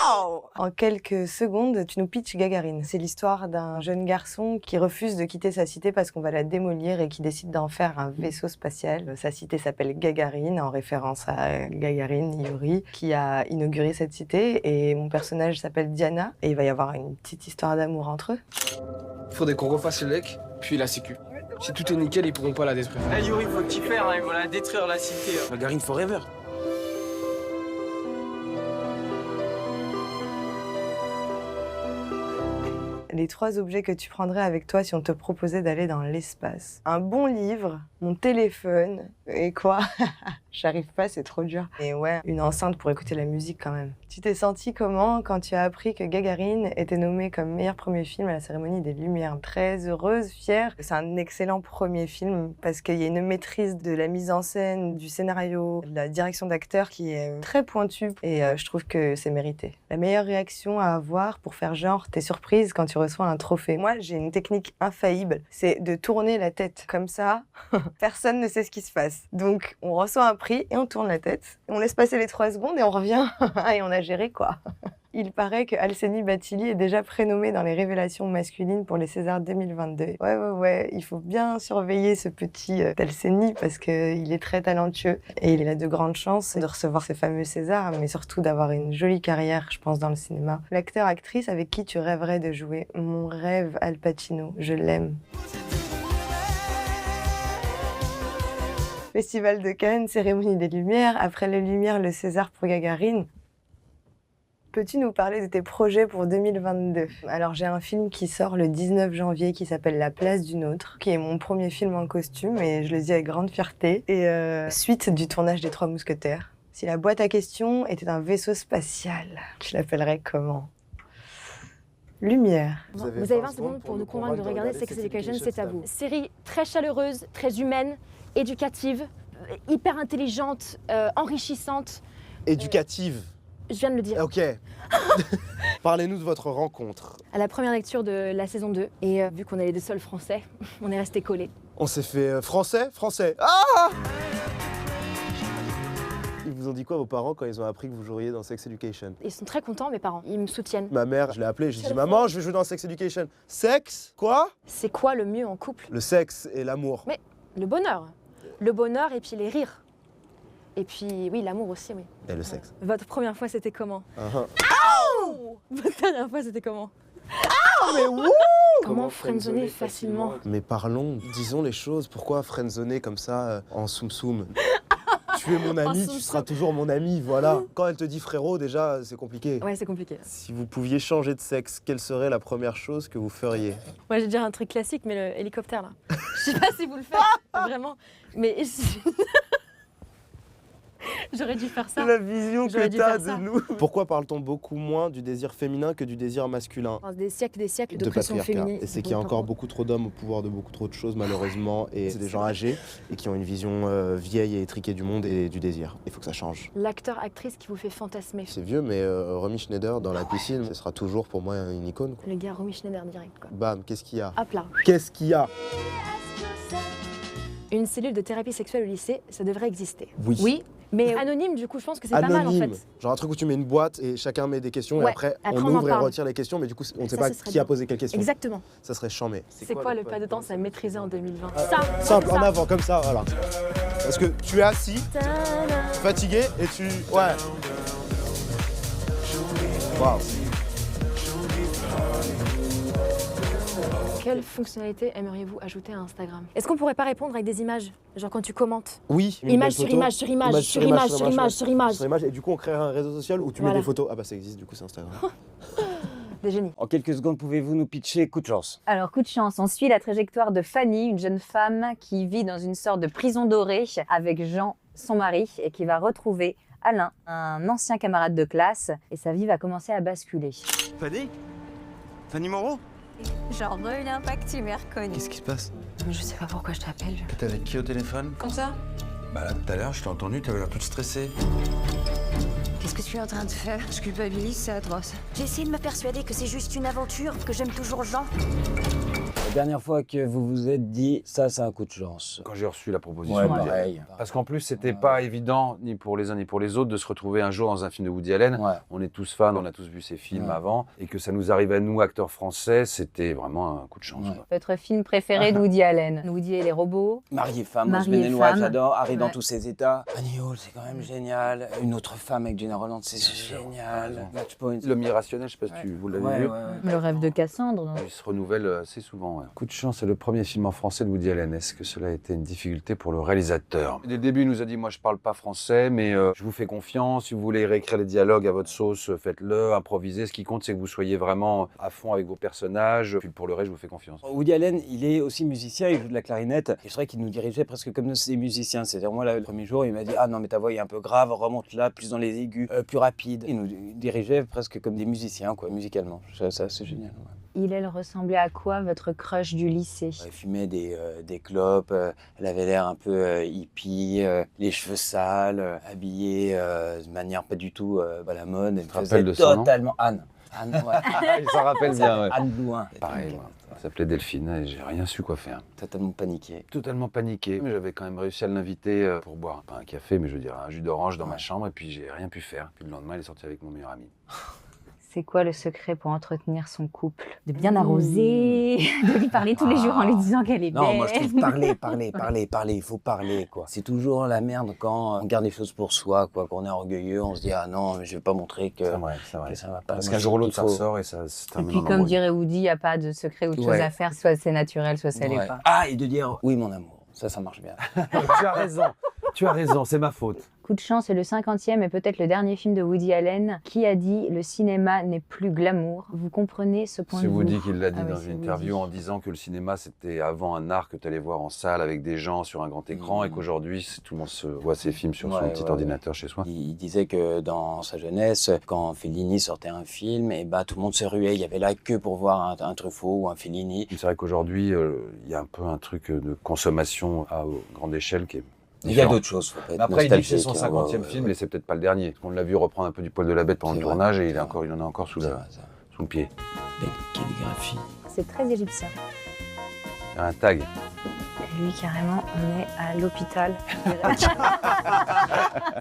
Waouh! En quelques secondes, tu nous pitches Gagarine. C'est l'histoire d'un jeune garçon qui refuse de quitter sa cité parce qu'on va la démolir et qui décide d'en faire un vaisseau spatial. Sa cité s'appelle Gagarine, en référence à Gagarine Yuri, qui a inauguré cette cité. Et mon personnage s'appelle Diana, et il va y avoir une petite histoire d'amour entre eux. Il faudrait qu'on refasse le lec, puis la sécu. Si tout est nickel, ils pourront pas la détruire. Hey Yuri, faut que tu fasses, hein, ils vont la détruire la cité. Gagarine Forever. Les 3 objets que tu prendrais avec toi si on te proposait d'aller dans l'espace. Un bon livre, mon téléphone, et quoi? J'arrive pas, c'est trop dur. Et ouais, une enceinte pour écouter la musique quand même. Tu t'es senti comment quand tu as appris que Gagarine était nommé comme meilleur premier film à la cérémonie des Lumières? Très heureuse, fière. C'est un excellent premier film parce qu'il y a une maîtrise de la mise en scène, du scénario, de la direction d'acteur qui est très pointue et je trouve que c'est mérité. La meilleure réaction à avoir pour faire genre t'es surprise quand tu reçois un trophée. Moi, j'ai une technique infaillible, c'est de tourner la tête comme ça. Personne ne sait ce qui se passe. Donc, on reçoit un prix et on tourne la tête. On laisse passer les 3 secondes et on revient et on a géré quoi. Il paraît que Alcénie Batili est déjà prénommée dans les révélations masculines pour les Césars 2022. Ouais, il faut bien surveiller ce petit Alcénie parce qu'il est très talentueux et il a de grandes chances de recevoir ces fameux Césars, mais surtout d'avoir une jolie carrière, je pense, dans le cinéma. L'acteur-actrice avec qui tu rêverais de jouer? Mon rêve, Al Pacino, je l'aime. Festival de Cannes, cérémonie des Lumières, après les Lumières, le César pour Gagarine. Peux-tu nous parler de tes projets pour 2022? Alors j'ai un film qui sort le 19 janvier qui s'appelle La place d'une autre, qui est mon premier film en costume et je le dis avec grande fierté. Et suite du tournage des 3 Mousquetaires. Si la boîte à questions était un vaisseau spatial, tu l'appellerais comment? Lumière. Vous avez 20 secondes pour nous convaincre de regarder Sex Education, c'est à vous. Série très chaleureuse, très humaine, éducative, hyper intelligente, enrichissante. Éducative. Je viens de le dire. Ok. Parlez-nous de votre rencontre. À la première lecture de la saison 2, et vu qu'on est les 2 seuls français, on est restés collés. On s'est fait français. Ah! Ils vous ont dit quoi vos parents quand ils ont appris que vous joueriez dans Sex Education? Ils sont très contents, mes parents. Ils me soutiennent. Ma mère, je l'ai appelée, j'ai dit maman, je vais jouer dans Sex Education. Sexe? Quoi? C'est quoi le mieux en couple? Le sexe et l'amour. Mais le bonheur. Le bonheur et puis les rires. Et puis, oui, l'amour aussi, oui. Et le sexe. Votre première fois, c'était comment? Votre dernière fois, c'était comment? Mais wouh! Comment friendzoner facilement? Mais parlons, disons les choses. Pourquoi friendzoner comme ça en soum-soum? Tu es mon ami, tu seras toujours mon ami, voilà. Quand elle te dit frérot, déjà, c'est compliqué. Ouais, c'est compliqué. Si vous pouviez changer de sexe, quelle serait la première chose que vous feriez? Moi, je vais dire un truc classique, mais le hélicoptère, là. Je sais pas si vous le faites, vraiment. Mais j'aurais dû faire ça. La vision que t'as de ça. nous. Pourquoi parle-t-on beaucoup moins du désir féminin que du désir masculin? Des siècles d'oppression féminine. Et c'est qu'il y a encore beaucoup trop d'hommes au pouvoir de beaucoup trop de choses, malheureusement. Et c'est des gens âgés et qui ont une vision vieille et étriquée du monde et du désir. Il faut que ça change. L'acteur-actrice qui vous fait fantasmer. C'est vieux, mais Romy Schneider dans la piscine, ce sera toujours pour moi une icône, quoi. Le gars Romy Schneider direct, quoi. Bam, qu'est-ce qu'il y a? Hop là. Qu'est-ce qu'il y a? Une cellule de thérapie sexuelle au lycée, ça devrait exister. Oui. Mais anonyme, du coup, je pense que c'est pas mal en fait. Genre un truc où tu mets une boîte et chacun met des questions et Ouais. après Après, on on en ouvre et on parle. retire les questions, mais du coup on ne sait Ça, pas ce serait qui a bien. posé quelle question. Exactement. Ça serait chambé. C'est quoi le pas de danse à maîtriser en 2020? Simple, comme en ça. avant, comme ça, voilà. Parce que tu es assis, fatigué et tu... Ouais. Waouh. Quelle fonctionnalité aimeriez-vous ajouter à Instagram? Est-ce qu'on pourrait pas répondre avec des images? Genre quand tu commentes? Oui. une Image belle sur photo. image sur image sur image sur image sur image. Sur image. Et du coup on crée un réseau social où tu mets Voilà. des photos. Ah bah ça existe, du coup c'est Instagram. Des génies. En quelques secondes, pouvez-vous nous pitcher Coup de chance? Alors, coup de chance, on suit la trajectoire de Fanny, une jeune femme qui vit dans une sorte de prison dorée avec Jean, son mari, et qui va retrouver Alain, un ancien camarade de classe, et sa vie va commencer à basculer. Fanny? Fanny Moreau? Genre, reviens pas que tu m'aies reconnu. Qu'est-ce qui se passe? Je sais pas pourquoi je t'appelle. T'es avec qui au téléphone? Comme ça? Bah là, tout à l'heure, je t'ai entendu, t'avais l'air toute stressée. Qu'est-ce que tu es en train de faire? Je culpabilise, c'est atroce. J'ai essayé de me persuader que c'est juste une aventure, que j'aime toujours Jean. La dernière fois que vous vous êtes dit, ça c'est un coup de chance. Quand j'ai reçu la proposition. Ouais, de Woody pareil. Allen. Parce qu'en plus, c'était pas évident, ni pour les uns ni pour les autres, de se retrouver un jour dans un film de Woody Allen. Ouais. On est tous fans, on a tous vu ses films Ouais. avant. Et que ça nous arrive à nous, acteurs français, c'était vraiment un coup de chance. Ouais. quoi. Votre film préféré de Woody Allen? Woody et les robots. Marié femme, Marié Husband and Wife, femme. j'adore. Harry dans Ouais. tous ses états. Annie Hall, c'est quand même génial. Une autre femme avec Gena Rowlands, c'est génial. Match Point. L'homme irrationnel, je sais pas si vous l'avez vu. Le rêve de Cassandre. non? Il se renouvelle assez souvent. Ouais. Coup de chance, c'est le premier film en français de Woody Allen. Est-ce que cela a été une difficulté pour le réalisateur? Dès le début, il nous a dit, moi je parle pas français, mais je vous fais confiance. Si vous voulez réécrire les dialogues à votre sauce, faites-le, improvisez. Ce qui compte, c'est que vous soyez vraiment à fond avec vos personnages. Puis pour le reste, je vous fais confiance. Woody Allen, il est aussi musicien, il joue de la clarinette. Et c'est vrai qu'il nous dirigeait presque comme des musiciens. C'est-à-dire, moi, là, le premier jour, il m'a dit, ah non, mais ta voix est un peu grave, remonte là, plus dans les aigus, plus rapide. Il nous dirigeait presque comme des musiciens, quoi, musicalement. Ça, c'est génial. Ouais. Il, elle ressemblait à quoi, votre crush du lycée? Elle fumait des clopes, elle avait l'air un peu hippie, les cheveux sales, habillée de manière pas du tout à la mode. Elle te rappelles de son nom totalement Anne. Anne, ouais. Il s'en rappelle bien, ouais. Anne Blouin. Pareil, moi. Elle s'appelait Delphine et j'ai rien su quoi faire. Totalement paniqué. Totalement paniqué, mais j'avais quand même réussi à l'inviter pour boire, pas un café, mais je veux dire un jus d'orange dans ma chambre, et puis j'ai rien pu faire. Puis le lendemain, il est sorti avec mon meilleur ami. C'est quoi le secret pour entretenir son couple? De bien arroser, de lui parler tous les jours en lui disant qu'elle est belle. Non, moi je trouve parler, il faut parler quoi. C'est toujours la merde quand on garde les choses pour soi, quoi. Quand on est orgueilleux, on se dit ah non, mais je vais pas montrer que, C'est vrai, c'est vrai. que ça va pas. Parce Moi, qu'un je jour ou trouve l'autre, ça qu'il faut- ressort et ça se Et termine puis en comme embrouille. dirait Woody, il n'y a pas de secret ou de choses Ouais. à faire, soit c'est naturel, soit ça l'est Ouais. pas. Ah, et de dire oui mon amour, ça marche bien. Tu as raison, c'est ma faute. Coup de chance, c'est le 50e et peut-être le dernier film de Woody Allen qui a dit « Le cinéma n'est plus glamour ». Vous comprenez ce point de C'est vue? Woody qui l'a dit Ah oui, dans c'est une interview Woody. en disant que le cinéma c'était avant un art que tu allais voir en salle avec des gens sur un grand écran et qu'aujourd'hui tout le monde se voit ses films sur son Ouais, petit ouais, ordinateur chez soi. Il disait que dans sa jeunesse, quand Fellini sortait un film, et bah, tout le monde se ruait. Il y avait la queue pour voir un Truffaut ou un Fellini. C'est vrai qu'aujourd'hui, il y a un peu un truc de consommation à grande échelle qui est Il y a différent. d'autres choses. Faut pas être Mais après, il dit que c'est son nostalgique, 50e ouais, film, ouais. mais c'est peut-être pas le dernier. On l'a vu reprendre un peu du poil de la bête pendant C'est le vrai. tournage et il C'est en a encore sous C'est le vrai, ça. pied. Belle calligraphie. C'est très égyptien. Il y a un tag. Lui, carrément, on est à l'hôpital.